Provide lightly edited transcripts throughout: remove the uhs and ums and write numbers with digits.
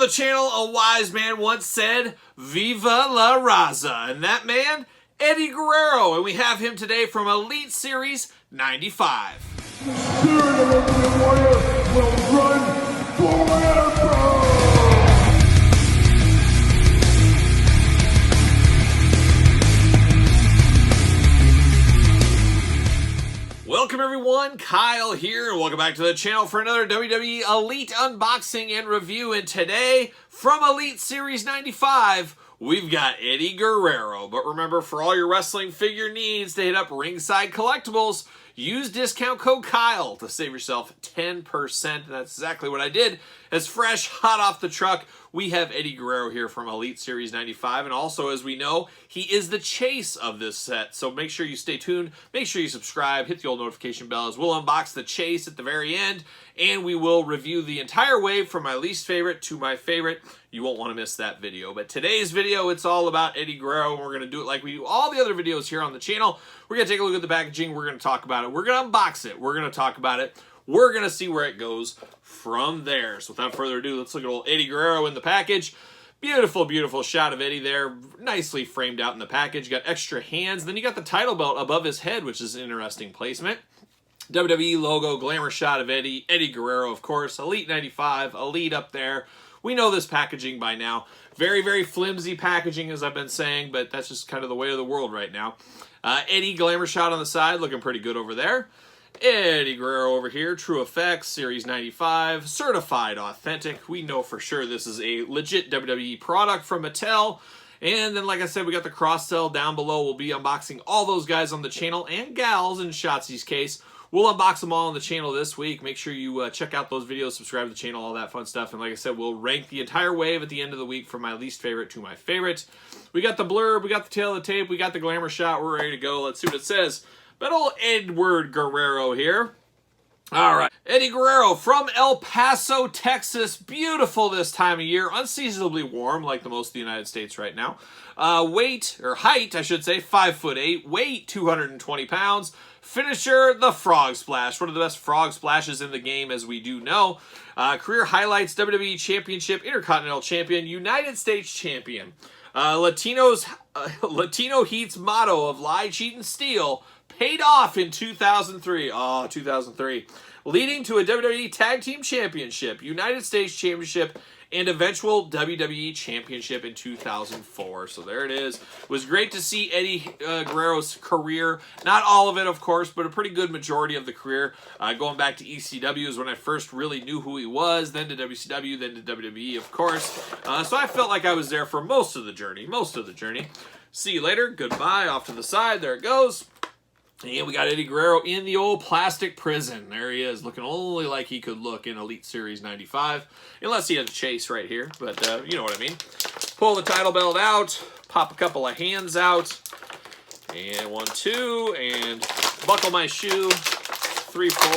on the channel, a wise man once said, "Viva la Raza," and that man, Eddie Guerrero, and we have him today from Elite Series 95. The spirit of Ultimate Warrior will run forever! Welcome everyone, Kyle here, and welcome back to the channel for another WWE Elite unboxing and review. And today, from Elite Series 95, we've got Eddie Guerrero. But remember, for all your wrestling figure needs, to hit up Ringside Collectibles, use discount code Kyle to save yourself 10%. And that's exactly what I did. As fresh, hot off the truck, we have Eddie Guerrero here from Elite Series 95. And also, as we know, he is the chase of this set. So make sure you stay tuned. Make sure you subscribe. Hit the old notification bell as we'll unbox the chase at the very end. And we will review the entire wave from my least favorite to my favorite. You won't want to miss that video. But today's video, it's all about Eddie Guerrero. And we're going to do it like we do all the other videos here on the channel. We're going to take a look at the packaging. We're going to talk about it. We're going to unbox it. We're going to talk about it. We're going to see where it goes from there. So without further ado, let's look at old Eddie Guerrero in the package. Beautiful, beautiful shot of Eddie there. Nicely framed out in the package. Got extra hands. Then you got the title belt above his head, which is an interesting placement. WWE logo, glamour shot of Eddie. Eddie Guerrero, of course. Elite 95, Elite up there. We know this packaging by now. Very, very flimsy packaging, as I've been saying, but that's just kind of the way of the world right now. Eddie, glamour shot on the side, looking pretty good over there. Eddie Guerrero over here, True Effects, Series 95, certified authentic. We know for sure this is a legit WWE product from Mattel. And then, like I said, we got the cross-sell down below. We'll be unboxing all those guys on the channel, and gals in Shotzi's case. We'll unbox them all on the channel this week. Make sure you check out those videos, subscribe to the channel, all that fun stuff. And like I said, we'll rank the entire wave at the end of the week from my least favorite to my favorite. We got the blurb, we got the tail of the tape, we got the glamour shot. We're ready to go. Let's see what it says. But old Edward Guerrero here. All right. Eddie Guerrero from El Paso, Texas. Beautiful this time of year. Unseasonably warm, like the most of the United States right now. Weight, or height, I should say, 5'8". Weight, 220 pounds. Finisher, the Frog Splash. One of the best Frog Splashes in the game, as we do know. Career highlights, WWE Championship, Intercontinental Champion, United States Champion. Latino Heat's motto of lie, cheat, and steal paid off in 2003. Oh, 2003. Leading to a WWE Tag Team Championship, United States Championship, and eventual WWE Championship in 2004. So there it is. It was great to see Eddie Guerrero's career. Not all of it, of course, but a pretty good majority of the career. Going back to ECW is when I first really knew who he was. Then to WCW, then to WWE, of course. So I felt like I was there for most of the journey. See you later. Goodbye. Off to the side. There it goes. And we got Eddie Guerrero in the old plastic prison. There he is, looking only like he could look in Elite Series 95. Unless he had a chase right here, but you know what I mean. Pull the title belt out, pop a couple of hands out. And 1, 2, and buckle my shoe. 3, 4,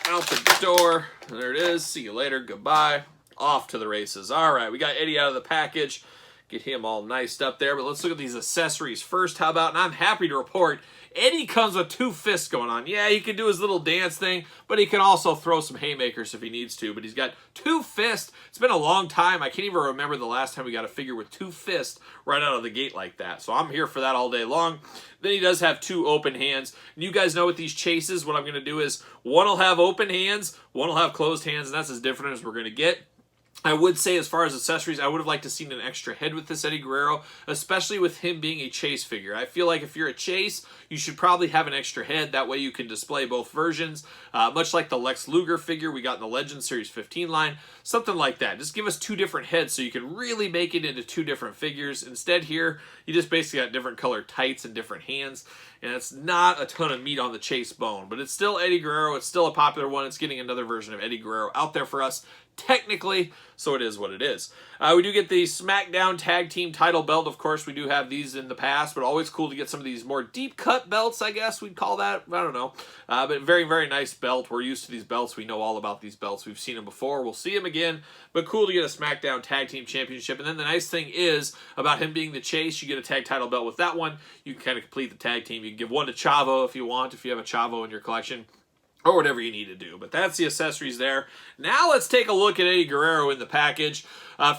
out the door. There it is. See you later. Goodbye. Off to the races. All right, we got Eddie out of the package. Get him all niced up there. But let's look at these accessories first. How about, and I'm happy to report, Eddie comes with 2 fists going on. Yeah, he can do his little dance thing, but he can also throw some haymakers if he needs to. But he's got 2 fists. It's been a long time. I can't even remember the last time we got a figure with 2 fists right out of the gate like that. So I'm here for that all day long. Then he does have 2 open hands. And you guys know with these chases, what I'm going to do is one will have open hands, one will have closed hands, and that's as different as we're going to get. I would say, as far as accessories, I would have liked to seen an extra head with this Eddie Guerrero, especially with him being a chase figure. I feel like if you're a chase, you should probably have an extra head. That way you can display both versions, much like the Lex Luger figure we got in the Legends Series 15 line, something like that. Just give us 2 different heads so you can really make it into 2 different figures. Instead here, you just basically got different colored tights and different hands, and it's not a ton of meat on the chase bone, but it's still Eddie Guerrero. It's still a popular one. It's getting another version of Eddie Guerrero out there for us, technically, so it is what it is. We do get the Smackdown Tag Team title belt. Of course, we do have these in the past, but always cool to get some of these more deep cut belts, I guess we'd call that. I don't know. But very, very nice belt. We're used to these belts. We know all about these belts. We've seen them before. We'll see them again. But cool to get a Smackdown Tag Team Championship. And then the nice thing is, about him being the chase, you get a tag title belt with that one. You can kind of complete the tag team. You can give one to Chavo if you want, if you have a Chavo in your collection, or whatever you need to do. But that's the accessories there. Now let's take a look at Eddie Guerrero in the package.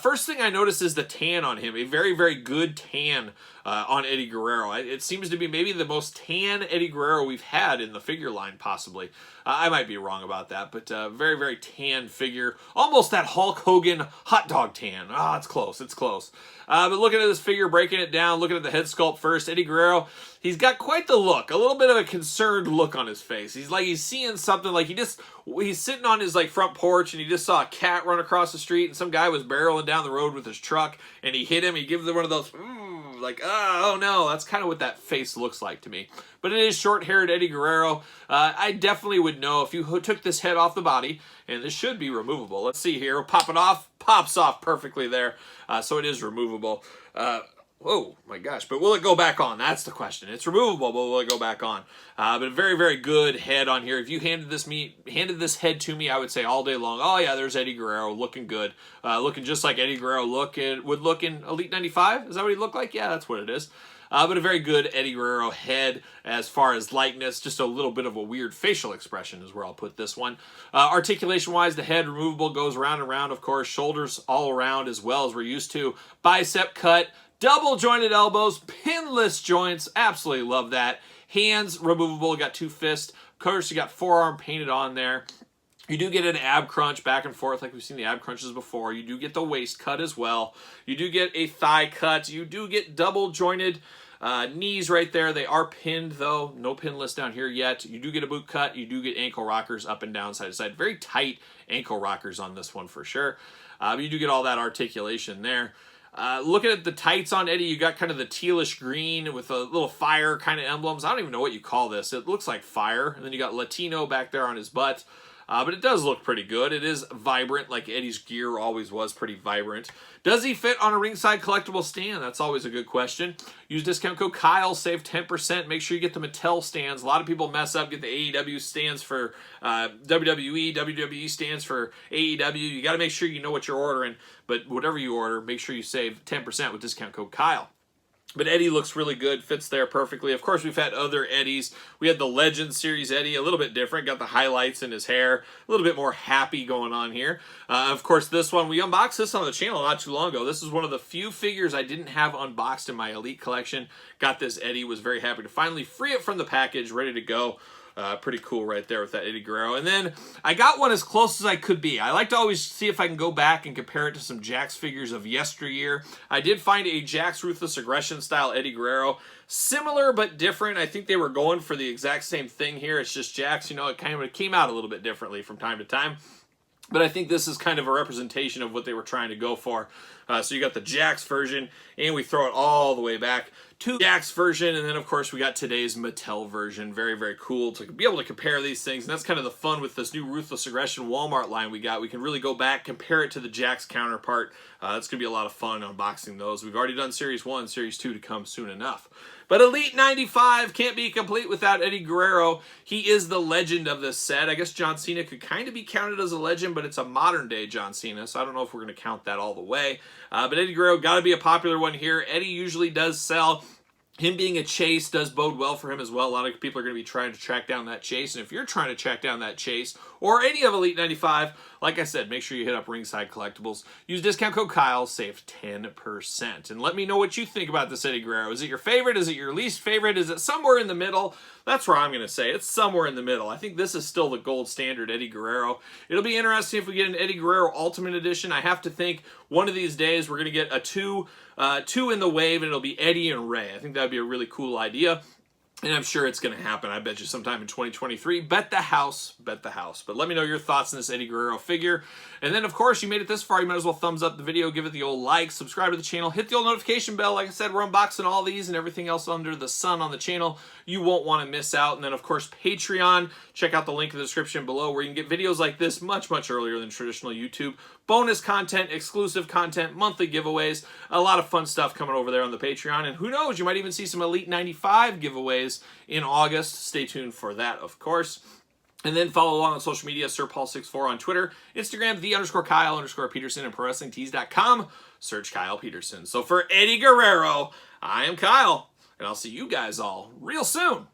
First thing I noticed is the tan on him. A very, very good tan on Eddie Guerrero. It seems to be maybe the most tan Eddie Guerrero we've had in the figure line, possibly. I might be wrong about that, but very, very tan figure. Almost that Hulk Hogan hot dog tan. It's close. It's close. But looking at this figure, breaking it down, looking at the head sculpt first, Eddie Guerrero, he's got quite the look. A little bit of a concerned look on his face. He's seeing something, like he's sitting on his front porch and he just saw a cat run across the street and some guy was barreling down the road with his truck and he hit him. He gives him one of those, oh no, that's kind of what that face looks like to me. But it is short-haired Eddie Guerrero. I definitely would know if you took this head off the body, and this should be removable. Let's see here. We'll pop it off. Pops off perfectly there. So it is removable. Whoa, my gosh. But will it go back on? That's the question. It's removable, but will it go back on? But a very, very good head on here. If you handed this head to me, I would say all day long, oh yeah, there's Eddie Guerrero looking good. Looking just like Eddie Guerrero would look in Elite 95. Is that what he looked like? Yeah, that's what it is. But a very good Eddie Guerrero head as far as likeness. Just a little bit of a weird facial expression is where I'll put this one. Articulation-wise, the head removable goes round and round, of course. Shoulders all around as well as we're used to. Bicep cut. Double jointed elbows. Pinless joints. Absolutely love that. Hands removable. Got 2 fists. Of course, you got forearm painted on there. You do get an ab crunch back and forth like we've seen the ab crunches before. You do get the waist cut as well. You do get a thigh cut. You do get double jointed knees right there. They are pinned though. No pinless down here yet. You do get a boot cut. You do get ankle rockers up and down, side to side. Very tight ankle rockers on this one for sure. But you do get all that articulation there. Looking at the tights on Eddie, you got kind of the tealish green with a little fire kind of emblems. I don't even know what you call this. It looks like fire. And then you got Latino back there on his butt. But it does look pretty good. It is vibrant, like Eddie's gear always was pretty vibrant. Does he fit on a ringside collectible stand? That's always a good question. Use discount code Kyle, save 10%. Make sure you get the Mattel stands. A lot of people mess up, get the AEW stands for WWE. WWE stands for AEW. You got to make sure you know what you're ordering. But whatever you order, make sure you save 10% with discount code Kyle. But Eddie looks really good, fits there perfectly. Of course, we've had other Eddies. We had the Legend Series Eddie, a little bit different. Got the highlights in his hair. A little bit more happy going on here. Of course, this one, we unboxed this on the channel not too long ago. This is one of the few figures I didn't have unboxed in my Elite collection. Got this Eddie, was very happy to finally free it from the package, ready to go. Pretty cool right there with that Eddie Guerrero. And then I got one as close as I could be. I like to always see if I can go back and compare it to some Jax figures of yesteryear. I did find a Jax Ruthless Aggression style Eddie Guerrero. Similar but different. I think they were going for the exact same thing here. It's just Jax, it kind of came out a little bit differently from time to time. But I think this is kind of a representation of what they were trying to go for. So you got the Jax version, and we throw it all the way back to the Jax version, and then of course we got today's Mattel version. Very, very cool to be able to compare these things, and that's kind of the fun with this new Ruthless Aggression Walmart line we got. We can really go back, compare it to the Jax counterpart. That's going to be a lot of fun unboxing those. We've already done Series 1, Series 2 to come soon enough. But Elite 95 can't be complete without Eddie Guerrero. He is the legend of this set. I guess John Cena could kind of be counted as a legend, but it's a modern-day John Cena, so I don't know if we're going to count that all the way. But Eddie Guerrero got to be a popular one here. Eddie usually does sell. Him being a chase does bode well for him as well. A lot of people are going to be trying to track down that chase. And if you're trying to track down that chase or any of Elite 95, like I said, make sure you hit up Ringside Collectibles. Use discount code Kyle, save 10%. And let me know what you think about this Eddie Guerrero. Is it your favorite? Is it your least favorite? Is it somewhere in the middle? That's where I'm going to say it's somewhere in the middle. I think this is still the gold standard Eddie Guerrero. It'll be interesting if we get an Eddie Guerrero Ultimate Edition. I have to think one of these days we're going to get a two in the wave, and it'll be Eddie and Ray. I think that'd be a really cool idea. And I'm sure it's going to happen. I bet you sometime in 2023. Bet the house. Bet the house. But let me know your thoughts on this Eddie Guerrero figure. And then, of course, you made it this far. You might as well thumbs up the video. Give it the old like. Subscribe to the channel. Hit the old notification bell. Like I said, we're unboxing all these and everything else under the sun on the channel. You won't want to miss out. And then, of course, Patreon. Check out the link in the description below where you can get videos like this much, much earlier than traditional YouTube. Bonus content, exclusive content, monthly giveaways. A lot of fun stuff coming over there on the Patreon. And who knows, you might even see some Elite 95 giveaways in August. Stay tuned for that, of course. And then follow along on social media, SirPaul64 on Twitter, Instagram, _Kyle_Peterson, and ProWrestlingTees.com. Search Kyle Peterson. So for Eddie Guerrero, I am Kyle, and I'll see you guys all real soon.